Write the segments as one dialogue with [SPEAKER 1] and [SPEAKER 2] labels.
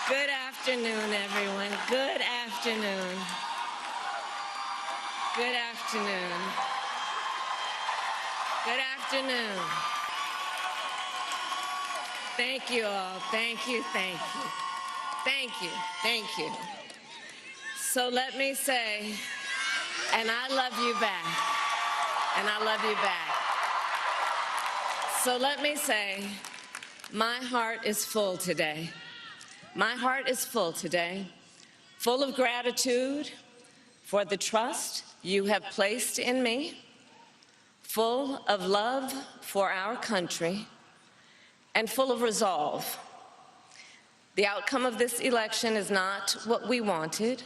[SPEAKER 1] Good afternoon, everyone. Good afternoon. Good afternoon. Good afternoon. Thank you all. Thank you, thank you. Thank you, thank you. So let me say, and I love you back. And I love you back. So let me say, my heart is full today. My heart is full today, full of gratitude for the trust you have placed in me, full of love for our country, and full of resolve. The outcome of this election is not what we wanted,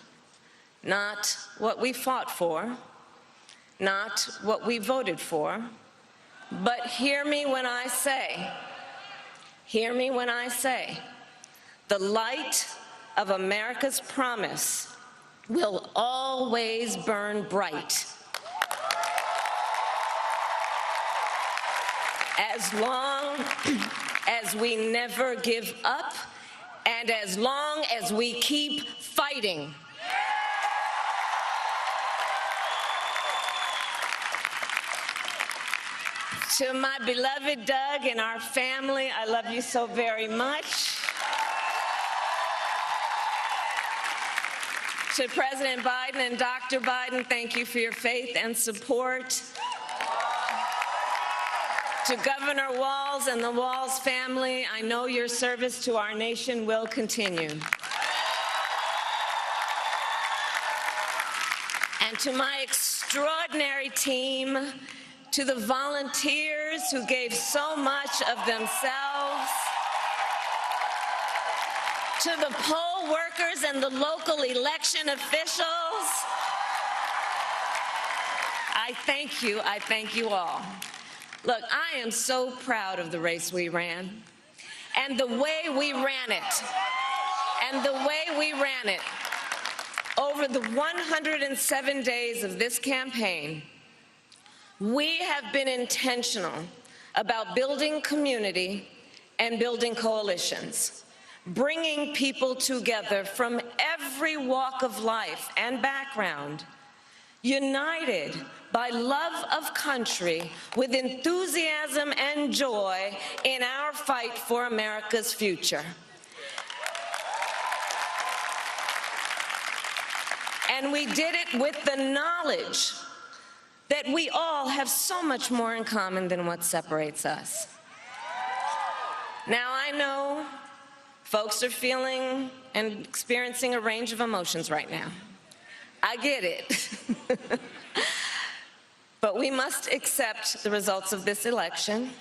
[SPEAKER 1] not what we fought for, not what we voted for, but hear me when I say, the light of America's promise will always burn bright. As long as we never give up and as long as we keep fighting. To my beloved Doug and our family, I love you so very much. To President Biden and Dr. Biden, thank you for your faith and support. To Governor Walz and the Walz family, I know your service to our nation will continue. And to my extraordinary team, to the volunteers who gave so much of themselves, to the poll workers and the local election officials, I thank you all. Look, I am so proud of the race we ran and the way we ran it, Over the 107 days of this campaign, we have been intentional about building community and building coalitions, bringing people together from every walk of life and background, united by love of country with enthusiasm and joy in our fight for America's future. And we did it with the knowledge that we all have so much more in common than what separates us. Now, I know folks are feeling and experiencing a range of emotions right now. I get it. But we must accept the results of this election.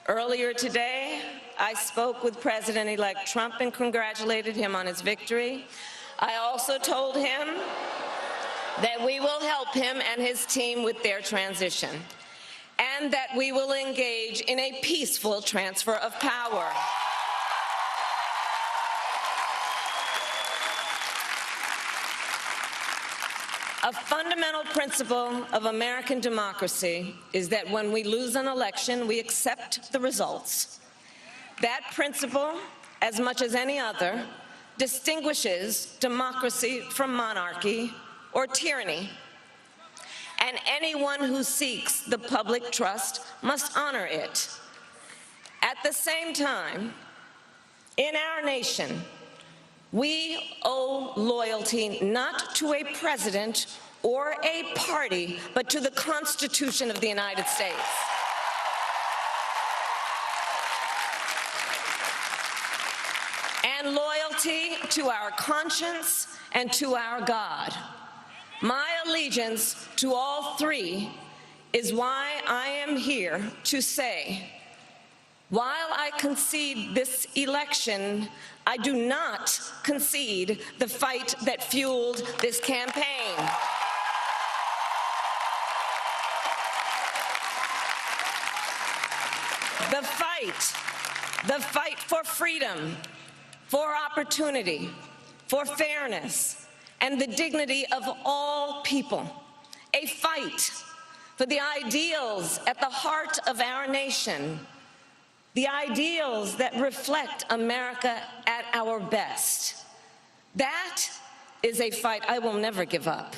[SPEAKER 1] Earlier today, I spoke with President-elect Trump and congratulated him on his victory. I also told him that we will help him and his team with their transition, and that we will engage in a peaceful transfer of power. A fundamental principle of American democracy is that when we lose an election, we accept the results. That principle, as much as any other, distinguishes democracy from monarchy or tyranny. And anyone who seeks the public trust must honor it. At the same time, in our nation, we owe loyalty not to a president or a party, but to the Constitution of the United States. And loyalty to our conscience and to our God. My allegiance to all three is why I am here to say, while I concede this election, I do not concede the fight that fueled this campaign. The fight for freedom, for opportunity, for fairness, and the dignity of all people. A fight for the ideals at the heart of our nation. the ideals that reflect America at our best. That is a fight I will never give up.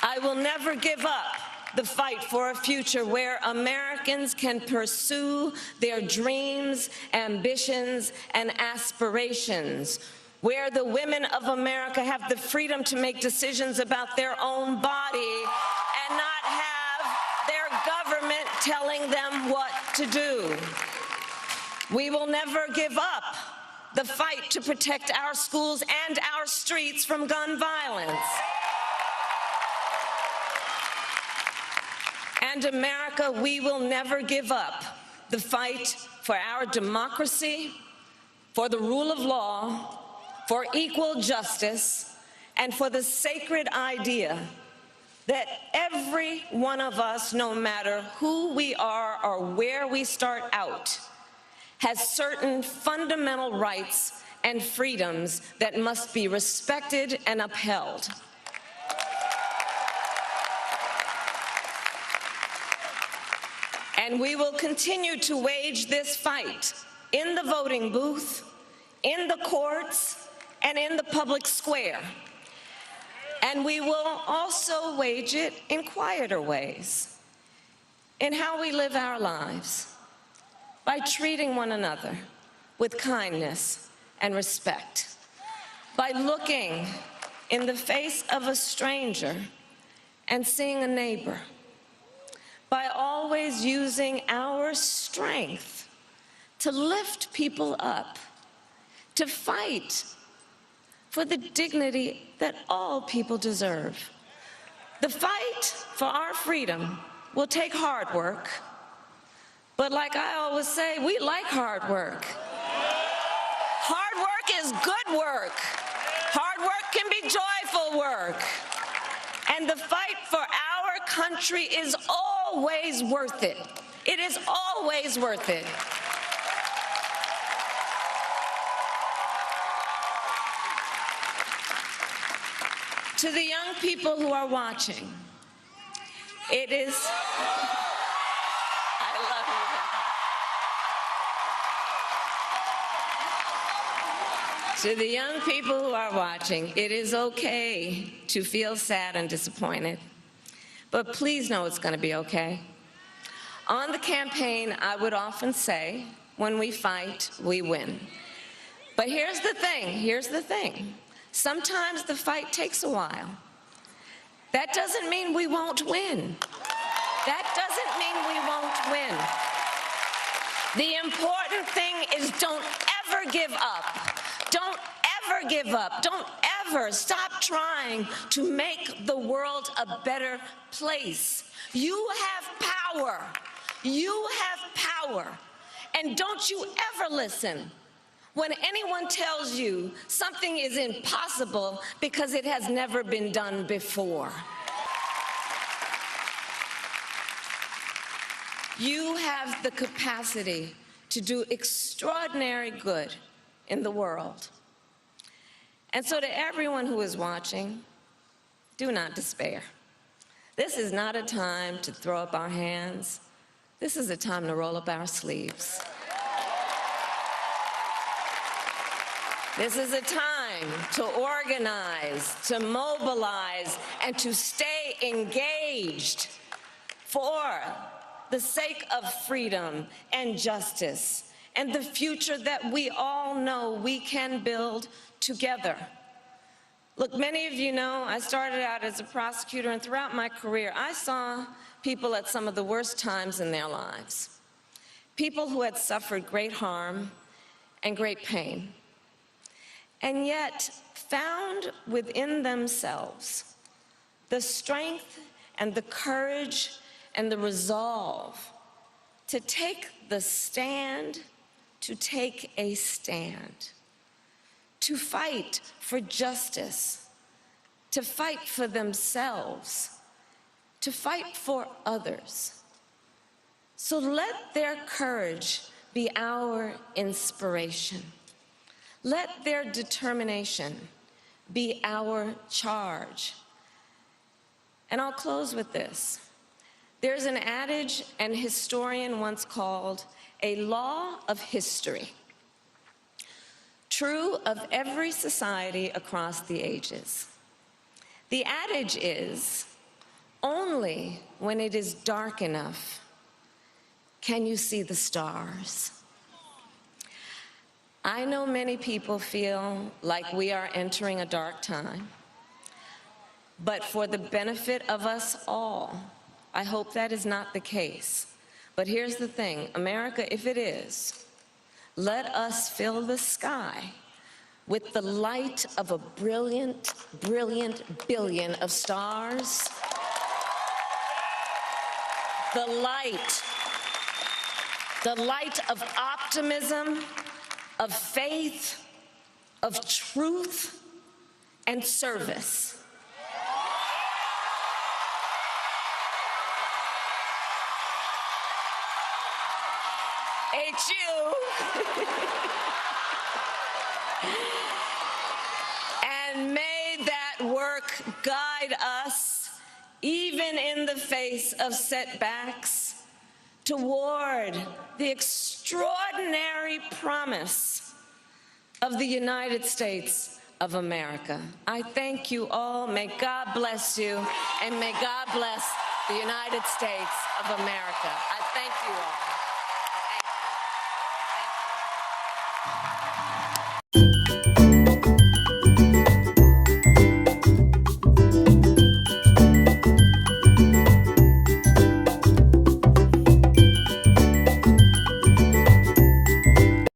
[SPEAKER 1] I will never give up the fight for a future where Americans can pursue their dreams, ambitions, and aspirations, where the women of America have the freedom to make decisions about their own body and not have their government telling them what to do. We will never give up the fight to protect our schools and our streets from gun violence. And America, we will never give up the fight for our democracy, for the rule of law, for equal justice, and for the sacred idea that every one of us, no matter who we are or where we start out, has certain fundamental rights and freedoms that must be respected and upheld. And we will continue to wage this fight in the voting booth, in the courts, and in the public square. And we will also wage it in quieter ways, in how we live our lives, by treating one another with kindness and respect, by looking in the face of a stranger and seeing a neighbor, by always using our strength to lift people up, to fight for the dignity that all people deserve. The fight for our freedom will take hard work, but like I always say, we like hard work. Hard work is good work. Hard work can be joyful work. And the fight for our country is always worth it. It is always worth it. To the young people who are watching, it is, I love you. To the young people who are watching, it is okay to feel sad and disappointed, but please know it's going to be okay. On the campaign, I would often say, when we fight, we win. But here's the thing. Sometimes the fight takes a while. That doesn't mean we won't win. That doesn't mean we won't win. The important thing is don't ever give up. Don't ever give up. Don't ever stop trying to make the world a better place. You have power. You have power. And don't you ever listen when anyone tells you something is impossible because it has never been done before. You have the capacity to do extraordinary good in the world. And so to everyone who is watching, do not despair. This is not a time to throw up our hands. This is a time to roll up our sleeves. This is a time to organize, to mobilize, and to stay engaged for the sake of freedom and justice and the future that we all know we can build together. Look, many of you know I started out as a prosecutor, and throughout my career, I saw people at some of the worst times in their lives. People who had suffered great harm and great pain, and yet found within themselves the strength and the courage and the resolve to take the stand, to take a stand, to fight for justice, to fight for themselves, to fight for others. So let their courage be our inspiration. Let their determination be our charge. And I'll close with this. There's an adage an historian once called a law of history, true of every society across the ages. The adage is, only when it is dark enough can you see the stars. I know many people feel like we are entering a dark time, but for the benefit of us all, I hope that is not the case. But here's the thing, America, if it is, let us fill the sky with the light of a brilliant, brilliant billion of stars. The light of optimism, of faith, of truth, and service. HU. And may that work guide us, even in the face of setbacks, toward the extraordinary promise of the United States of America. I thank you all. May God bless you, and may God bless the United States of America. I thank you all. Thank you.